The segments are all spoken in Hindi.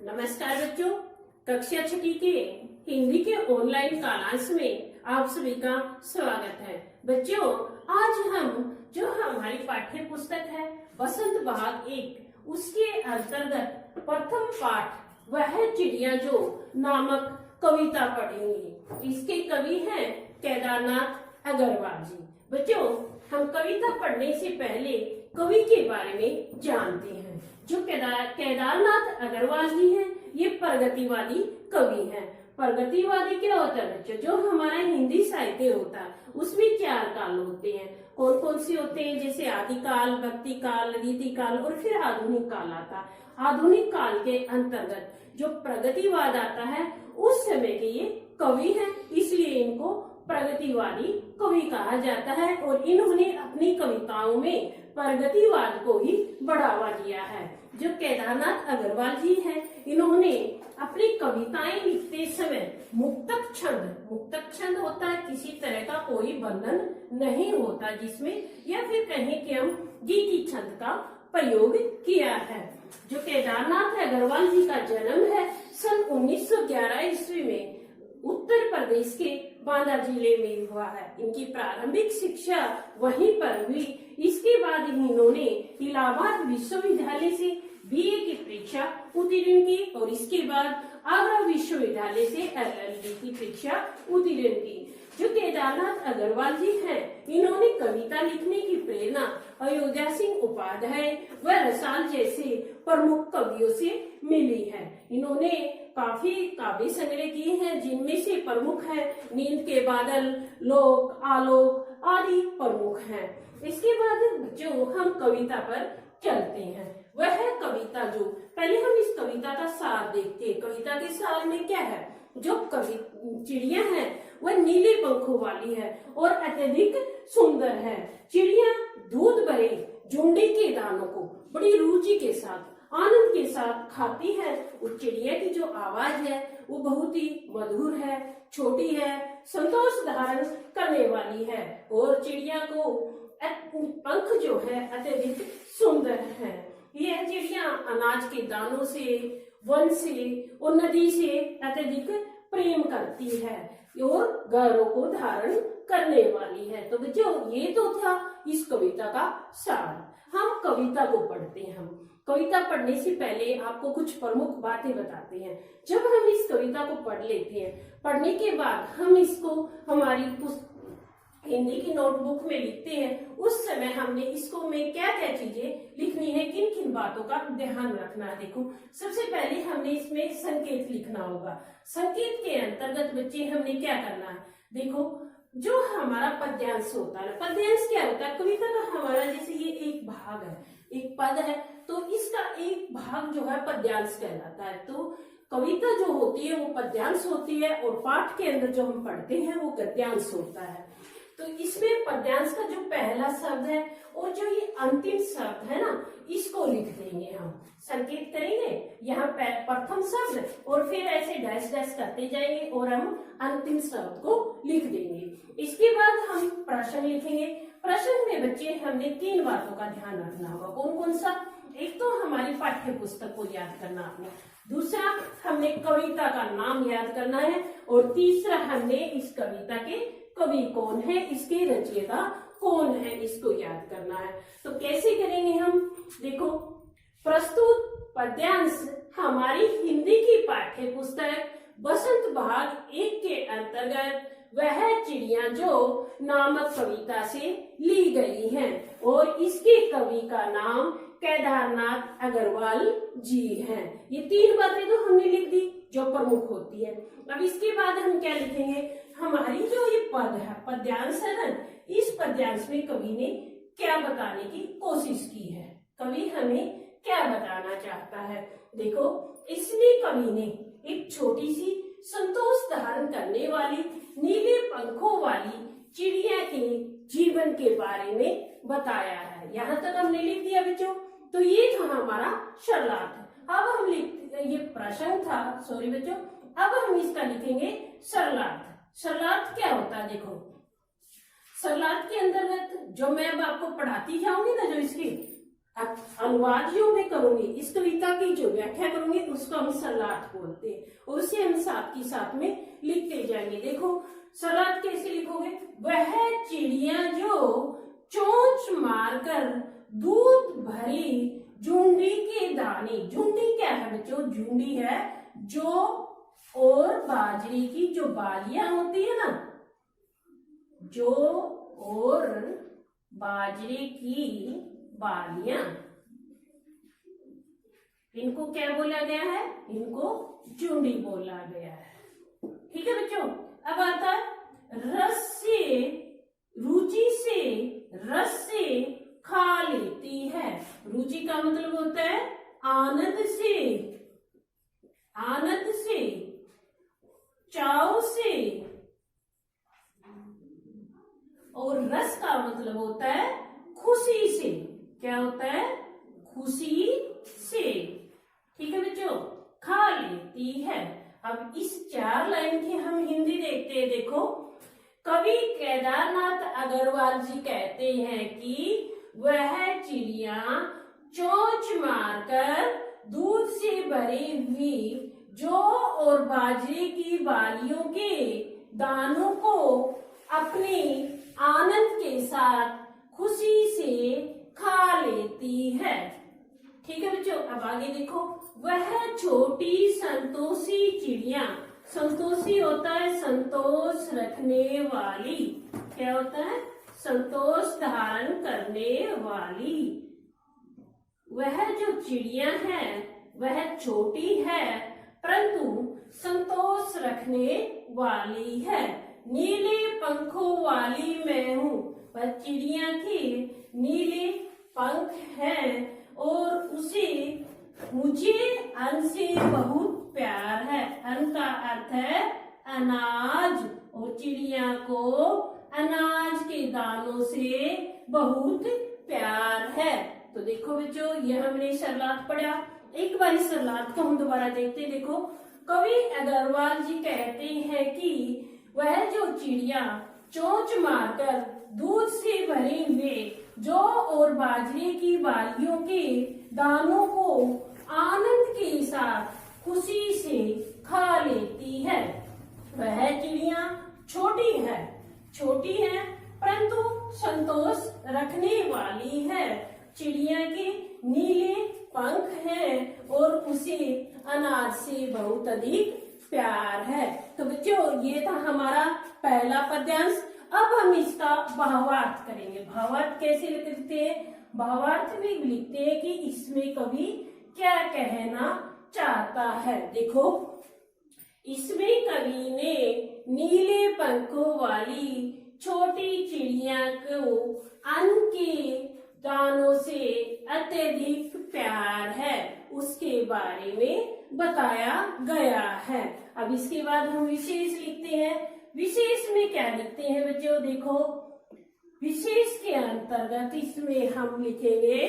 नमस्कार बच्चों, कक्षा 6 के हिंदी के ऑनलाइन क्लास में आप सभी का स्वागत है। बच्चों, आज हम जो हमारी पाठ्य पुस्तक है बसंत बहार 1 उसके अंतर्गत प्रथम पाठ वह चिड़िया जो नामक कविता पढ़ेंगे। इसके कवि हैं केदारनाथ अग्रवाल जी। बच्चों, हम कविता पढ़ने से पहले कवि के बारे में जानते हैं। जो केदारनाथ अग्रवाल जी हैं, ये प्रगतिवादी कवि हैं। प्रगतिवादी क्या होता है बच्चों? जो हमारा हिंदी साहित्य होता है उसमें 4 काल होते हैं। कौन कौन से होते हैं? जैसे आदिकाल, भक्ति काल, रीति काल और फिर आधुनिक काल आता है। आधुनिक काल के अंतर्गत जो प्रगतिवाद आता है उस समय के ये कवि हैं, इसलिए इनको प्रगतिवादी कवि कहा जाता है। और इन्होंने अपनी कविताओं में प्रगतिवाद को ही बढ़ावा दिया है। जो केदारनाथ अग्रवाल जी हैं, इन्होंने अपनी कविताएं लिखते समय मुक्तक छंद होता है, किसी तरह का कोई बंधन नहीं होता जिसमें, या फिर कहें कि हम गीति छंद का प्रयोग किया है। जो केदारनाथ अग्रवाल जी का जन्म है सन 1911 ईस्वी में उत्तर प्रदेश के बांदा जिले में हुआ है। इनकी प्रारंभिक शिक्षा वहीं पर हुई। इसके बाद इन्होंने इलाहाबाद विश्वविद्यालय से बीए की परीक्षा उत्तीर्ण की और इसके बाद आगरा विश्वविद्यालय से एलएलबी की परीक्षा उत्तीर्ण की। जो केदारनाथ अग्रवाल जी हैं, इन्होंने कविता लिखने की प्रेरणा अयोध्या सिंह उपाध्याय व रसाल जैसे प्रमुख कवियों से मिली है। इन्होंने काफी काव्य संग्रह किए हैं, जिनमें से प्रमुख है नींद के बादल, लोक, आलोक आदि प्रमुख हैं। इसके बाद बच्चों हम कविता पर चलते हैं। वह है कविता जो, पहले हम इस कविता का सार देखते हैं। कविता के सार में क्या है? जो चिड़िया है वह नीले पंखों वाली है और अत्यधिक सुंदर है। चिड़िया दूध भरे झुंडे के दानों को बड़ी रुचि के साथ, आनंद के साथ खाती है। उस चिड़िया की जो आवाज है वो बहुत ही मधुर है, छोटी है, संतोष धारण करने वाली है और चिड़िया को पंख जो है अत्यधिक सुंदर है। यह चिड़िया अनाज के दानों से, वन से और नदी से अत्यधिक प्रेम करती है और गौरव को धारण करने वाली है। तो बच्चों, ये तो था इस कविता का सार। हम कविता को पढ़ते हैं। हम कविता पढ़ने से पहले आपको कुछ प्रमुख बातें बताते हैं। जब हम इस कविता को पढ़ लेते हैं, पढ़ने के बाद हम इसको हमारी हिंदी की नोटबुक में लिखते हैं, उस समय हमने इसको में क्या क्या चीजें लिखनी है, किन किन बातों का ध्यान रखना है। देखो, सबसे पहले हमने इसमें संकेत लिखना होगा। संकेत के अंतर्गत बच्चे हमने क्या करना है? देखो, जो हमारा पद्यांश होता है, पद्यांश क्या होता है? कविता का हमारा जैसे ये एक भाग है, एक पद है, तो इसका एक भाग जो है पद्यांश कहलाता है। तो कविता जो होती है वो पद्यांश होती है और पाठ के अंदर जो हम पढ़ते हैं वो गद्यांश होता है। तो इसमें पद्यांश का जो पहला शब्द है और जो ये अंतिम शब्द है ना, इसको लिख देंगे। हम संकेत करेंगे यहाँ प्रथम शब्द और फिर ऐसे डैश डैश करते जाएंगे और हम अंतिम शब्द को लिख देंगे। इसके बाद हम प्रश्न लिखेंगे। प्रश्न में बच्चे हमने 3 बातों का ध्यान रखना होगा। कौन कौन सा? एक तो हमारी पाठ्य पुस्तक को याद करना आपने, दूसरा हमने कविता का नाम याद करना है और तीसरा हमने इस कविता के कवि कौन है, इसके रचयिता कौन है, इसको याद करना है। तो कैसे करेंगे हम? देखो, प्रस्तुत पद्यांश हमारी हिंदी की पाठ्य पुस्तक बसंत बहार 1 के अंतर्गत वह चिड़िया जो नामक कविता से ली गई है और इसके कवि का नाम केदारनाथ अग्रवाल जी हैं। ये 3 बातें तो हमने लिख दी जो प्रमुख होती है। अब इसके बाद हम क्या लिखेंगे? हमारी जो ये पद है, पद्यांश है ना, इस पद्यांश में कवि ने क्या बताने की कोशिश की है? कवि हमें क्या बताना चाहता है? देखो, इसमें कवि ने एक छोटी सी संतोष धारण करने वाली नीले पंखों वाली चिड़िया के जीवन के बारे में बताया है। यहाँ तक हमने लिख दिया बच्चों। तो ये था हमारा शरलार्थ है। अब हम ये प्रश्न था, सॉरी बच्चों, अब हम इसका लिखेंगे शरलार्थ। शरलार्थ क्या होता है? देखो, शरलार्थ के अंतर्गत जो मैं अब आपको पढ़ाती जाऊंगी ना, जो इसकी अब अनुवाद जो मैं करूंगी, इस कविता की जो व्याख्या करूंगी उसको हम सरलार्थ बोलते हैं, और उसे हम साथ की साथ में लिखते जाएंगे। देखो सरलार्थ कैसे लिखोगे? वह चिड़िया जो चोंच मारकर दूध भरी झुंडी के दाने, झुंडी क्या है बच्चों? झुंडी है जो और बाजरे की जो बालियां होती है ना, जो और बाजरे की बालियां, इनको क्या बोला गया है? इनको झुंडी बोला गया है। ठीक है बच्चों, अब आता है रस से, रुचि से, रस से खा लेती है। रुचि का मतलब होता है आनंद से, आनंद से, चाव से, और रस का मतलब होता है खुशी से। क्या होता है? खुशी से। ठीक है बच्चों, खा लेती है। अब इस 4 लाइन की हम हिंदी देखते हैं। देखो, कवि केदारनाथ अग्रवाल जी कहते हैं कि वह चिड़िया चोंच मारकर दूध से भरी हुई जौ और बाजरे की बालियों के दानों को अपने आनंद के साथ खुशी से खा लेती है। ठीक है बच्चों, अब आगे देखो, वह छोटी संतोषी चिड़िया, संतोषी होता है संतोष रखने वाली। क्या होता है? संतोष धारण करने वाली। वह जो चिड़िया है वह छोटी है परंतु संतोष रखने वाली है। नीले पंखों वाली मैं हूँ, पर चिड़िया के नीले पंख हैं और उसे मुझे अन्न से बहुत प्यार है। अन्न का अर्थ है अनाज, और चिड़िया को अनाज के दानों से बहुत प्यार है। तो देखो बच्चों, ये हमने सरलार्थ पढ़ा। एक बार इस सरलार्थ को हम दोबारा देखते हैं। देखो, कवि अग्रवाल जी कहते हैं कि वह जो चिड़िया चोंच मारकर दूध से भरे हुए जौ और बाजरे की बालियों के दानों को आनंद के साथ खुशी से खा लेती है। वह चिड़िया छोटी है, छोटी है परंतु संतोष रखने वाली है। चिड़िया के नीले पंख हैं और उसे अनाज से बहुत अधिक प्यार है। तो बच्चों, ये था हमारा पहला पद्यांश। अब हम इसका भावार्थ करेंगे। भावार्थ कैसे लिखते हैं? भावार्थ में लिखते हैं कि इसमें कवि क्या कहना चाहता है। देखो, इसमें कवि ने नीले पंखों वाली छोटी चिड़िया को अन्न के दानों से अत्यधिक प्यार है, उसके बारे में बताया गया है। अब इसके बाद हम विशेष लिखते हैं। विशेष में क्या लिखते हैं बच्चों? देखो, विशेष के अंतर्गत इसमें हम लिखेंगे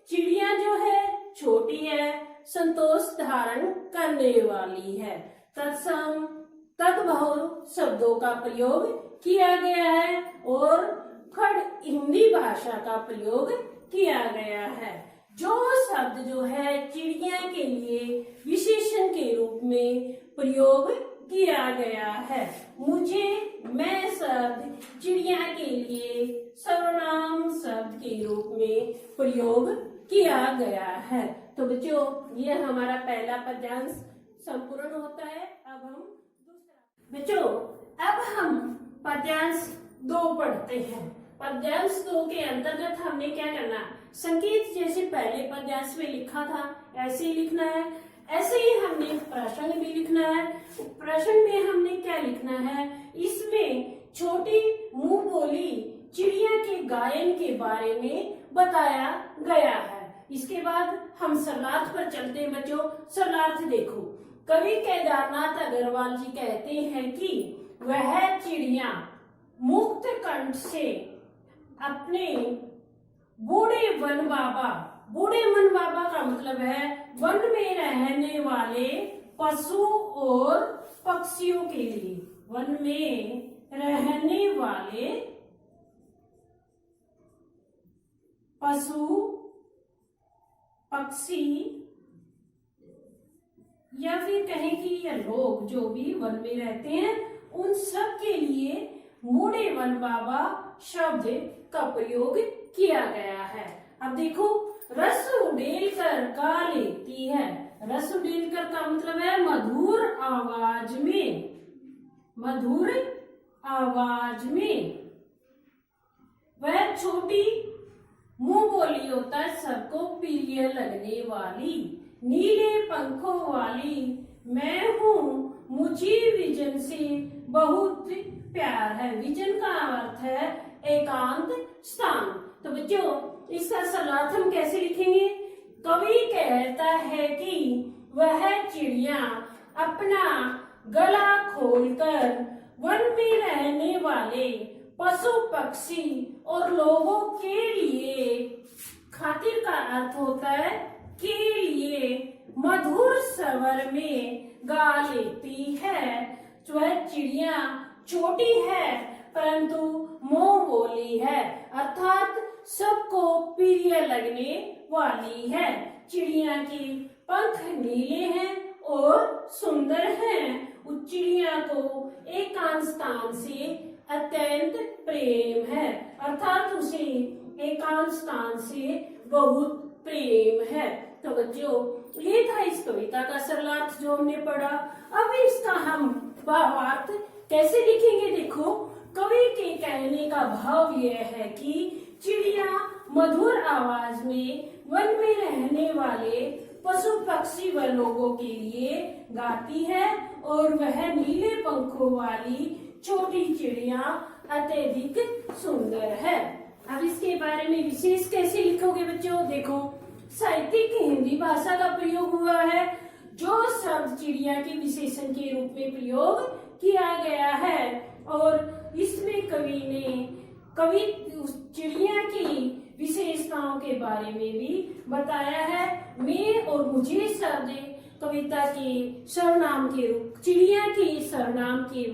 चिड़िया जो है छोटी है, संतोष धारण करने वाली है। तत्सम तद्भव शब्दों का प्रयोग किया गया है और खड़ हिंदी भाषा का प्रयोग किया गया है। जो शब्द जो है चिड़िया के लिए विशेषण के रूप में प्रयोग किया गया है। मुझे, मैं शब्द चिड़िया के लिए सर्वनाम शब्द के रूप में प्रयोग किया गया है। तो बच्चों, ये हमारा पहला पद्यांश संपूर्ण होता है। अब हम दूसरा, बच्चों अब हम पद्यांश 2 पढ़ते हैं। पद्यांश 2 के अंतर्गत हमने क्या करना? संकेत जैसे पहले पद्यांश में लिखा था ऐसे ही लिखना है। ऐसे ही हमने प्रश्न भी लिखना है। प्रश्न में हमने क्या लिखना है? इसमें छोटी मुंह बोली चिड़िया के गायन के बारे में बताया गया है। इसके बाद हम सरलार्थ पर चलते हैं बच्चों। सरलार्थ देखो, कवि केदारनाथ अग्रवाल जी कहते हैं कि वह चिड़िया मुक्त कंठ से अपने बूढ़े वन बाबा, बूढ़े वन बाबा का मतलब है वन में रहने वाले पशु और पक्षियों के लिए, वन में रहने वाले पशु पक्षी या फिर कहें कि ये लोग जो भी वन में रहते हैं उन सब के लिए मोड़े वन बाबा शब्द का प्रयोग किया गया है। अब देखो, रस उड़ेल कर गा लेती है। रस उड़ेल कर का मतलब है मधुर आवाज में, मधुर आवाज में। वह छोटी मुंह बोली होता है, सबको प्रिय लगने वाली। नीले पंखों वाली मैं हूँ, मुझे विजन से बहुत प्यार है। विजन का अर्थ है एकांत स्थान। तो बच्चों, इसका सरलार्थ हम कैसे लिखेंगे? कवि कहता है कि वह चिड़िया अपना गला खोलकर वन में रहने वाले पशु पक्षी और लोगों के लिए, खातिर का अर्थ होता है के लिए, मधुर स्वर में गा लेती है। वह चिड़िया छोटी है परंतु मोह बोली है, अर्थात सबको प्रिय लगने वाली है। चिड़िया के पंख नीले हैं और सुंदर हैं। उस चिड़िया को एकांत स्थान से अत्यंत प्रेम है, अर्थात उसे एकांत स्थान से बहुत प्रेम है। तो बच्चों, ये था इस कविता का सरलार्थ जो हमने पढ़ा। अब इसका हम भावार्थ कैसे लिखेंगे? देखो, कवि के कहने का भाव यह है कि चिड़िया मधुर आवाज में वन में रहने वाले पशु पक्षी व लोगों के लिए गाती है और वह नीले पंखों वाली छोटी चिड़िया अत्यधिक सुंदर है। अब इसके बारे में विशेष कैसे लिखोगे बच्चों? देखो, साहित्यिक हिंदी भाषा का प्रयोग हुआ है, जो शब्द चिड़िया के विशेषण के रूप में प्रयोग किया गया है और इसमें कवि चिड़िया की विशेषताओं के बारे में भी बताया है। मैं और मुझे शब्द कविता के सर्वनाम के रूप, चिड़िया के सर्वनाम के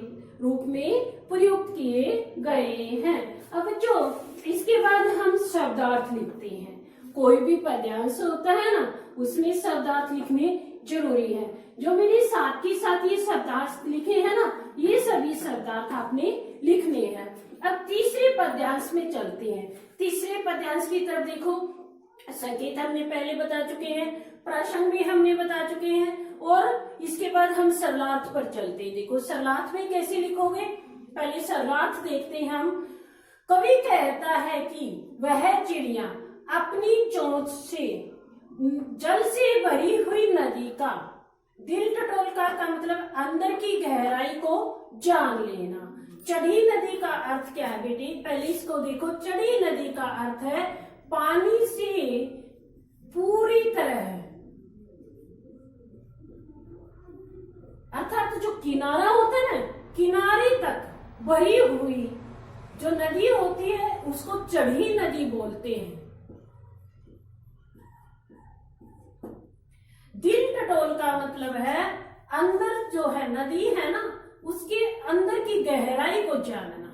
रूप में प्रयुक्त किए गए हैं। अब बच्चों, इसके बाद हम शब्दार्थ लिखते हैं। कोई भी पद्यांश होता है ना, उसमें शब्दार्थ लिखने जरूरी है। जो मेरे साथ के साथ ये शब्दार्थ लिखे हैं ना, ये सभी शब्दार्थ आपने लिखने हैं। अब तीसरे पद्यांश में चलते हैं। तीसरे पद्यांश की तरफ देखो, संकेत हमने पहले बता चुके हैं, प्रसंग भी हमने बता चुके हैं और इसके बाद हम सरलार्थ पर चलते हैं। देखो, सरलार्थ में कैसे लिखोगे? पहले सरलार्थ देखते हैं हम। कवि कहता है कि वह चिड़िया अपनी चोंच से जल से भरी हुई नदी का दिल टटोलकर का मतलब अंदर की गहराई को जान लेना। चढ़ी नदी का अर्थ क्या है बेटी? पहले इसको देखो। चढ़ी नदी का अर्थ है पानी से पूरी तरह, अर्थात जो किनारा होता है ना, किनारे तक भरी हुई जो नदी होती है उसको चढ़ी नदी बोलते हैं। दिल टटोल का मतलब है अंदर जो है नदी है ना, उसके अंदर की गहराई को जानना।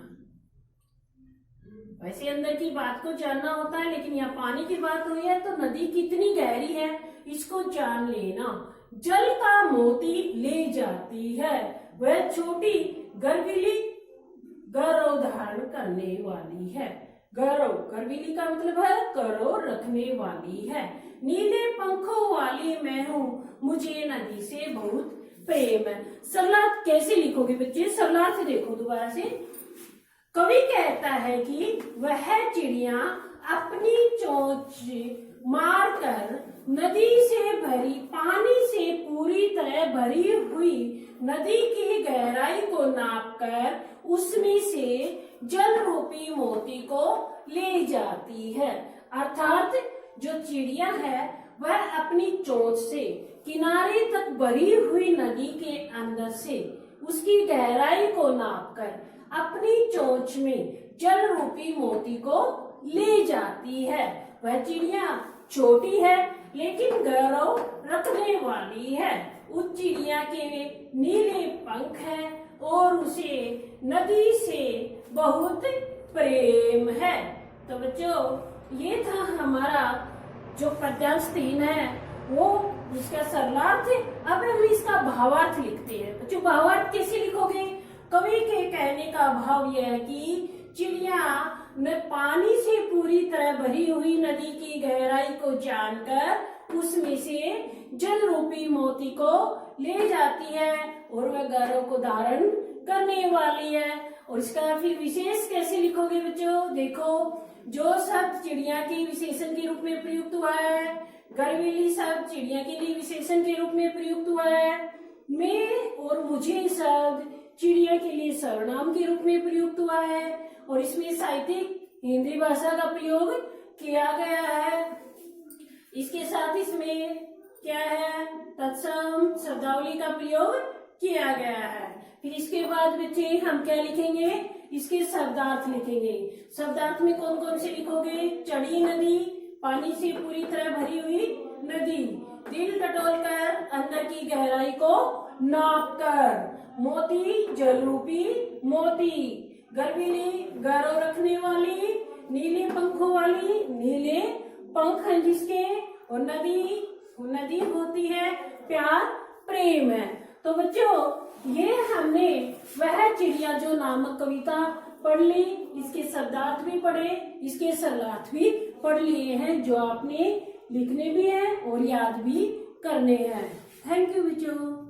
वैसे अंदर की बात को जानना होता है, लेकिन यहाँ पानी की बात हुई है तो नदी कितनी गहरी है इसको जान लेना। जल का मोती ले जाती है, वह छोटी गर्विली गौरव धारण करने वाली है। गौरव, गर्विली का मतलब है गौरव रखने वाली है। नीले पंखों वाली मैं हूँ, मुझे नदी से बहुत प्रेम है। सरलार्थ कैसे लिखोगे बच्चे? सरलार्थ देखो दोबारा से। कवि कहता है कि वह चिड़िया अपनी चोंच मारकर नदी से भरी, पानी से पूरी तरह भरी हुई नदी की गहराई को नापकर उसमें से जल रूपी मोती को ले जाती है। अर्थात जो चिड़िया है वह अपनी चोंच से किनारे तक भरी हुई नदी के अंदर से उसकी गहराई को नापकर अपनी चोंच में जल रूपी मोती को ले जाती है। वह चिड़िया छोटी है लेकिन गौरव रखने वाली है। उस चिड़िया के नीले पंख हैं और उसे नदी से बहुत प्रेम है। तो बच्चों, ये था हमारा जो पद्यांश 3 है वो इसका सरलार्थ है। अब हम इसका भावार्थ लिखते हैं। बच्चों भावार्थ कैसे लिखोगे? कवि के कहने का भाव यह है कि चिड़िया ने पानी से पूरी तरह भरी हुई नदी की गहराई को जानकर उसमें से जल रूपी मोती को ले जाती है और वह गौरव को धारण करने वाली है। और इसका फिर विशेष कैसे लिखोगे बच्चों? देखो, जो शब्द चिड़िया के विशेषण के रूप में प्रयुक्त हुआ है, गर्वीली शब्द चिड़िया के लिए विशेषण के रूप में प्रयुक्त हुआ है, मैं और मुझे शब्द चिड़िया के लिए सर्वनाम के रूप में प्रयुक्त हुआ है, और इसमें साहित्यिक हिंदी भाषा का प्रयोग किया गया है। इसके साथ इसमें क्या है? तत्सम शब्दावली का प्रयोग किया गया है। फिर इसके बाद बच्चे हम क्या लिखेंगे? इसके शब्दार्थ लिखेंगे। शब्दार्थ में कौन कौन से लिखोगे? चढ़ी नदी, पानी से पूरी तरह भरी हुई नदी, दिल टटोलकर अंदर की गहराई को नापकर, मोती जल रूपी मोती, गर्वीली गौरव रखने वाली, नीले पंखों वाली नीले पंख हैं जिसके, और नदी होती है प्यार प्रेम है। तो बच्चों ये हमने वह चिड़िया जो नामक कविता पढ़ ली, इसके शब्दार्थ भी पढ़े, इसके सरलार्थ भी पढ़ लिए हैं, जो आपने लिखने भी है और याद भी करने हैं। थैंक यू बच्चों।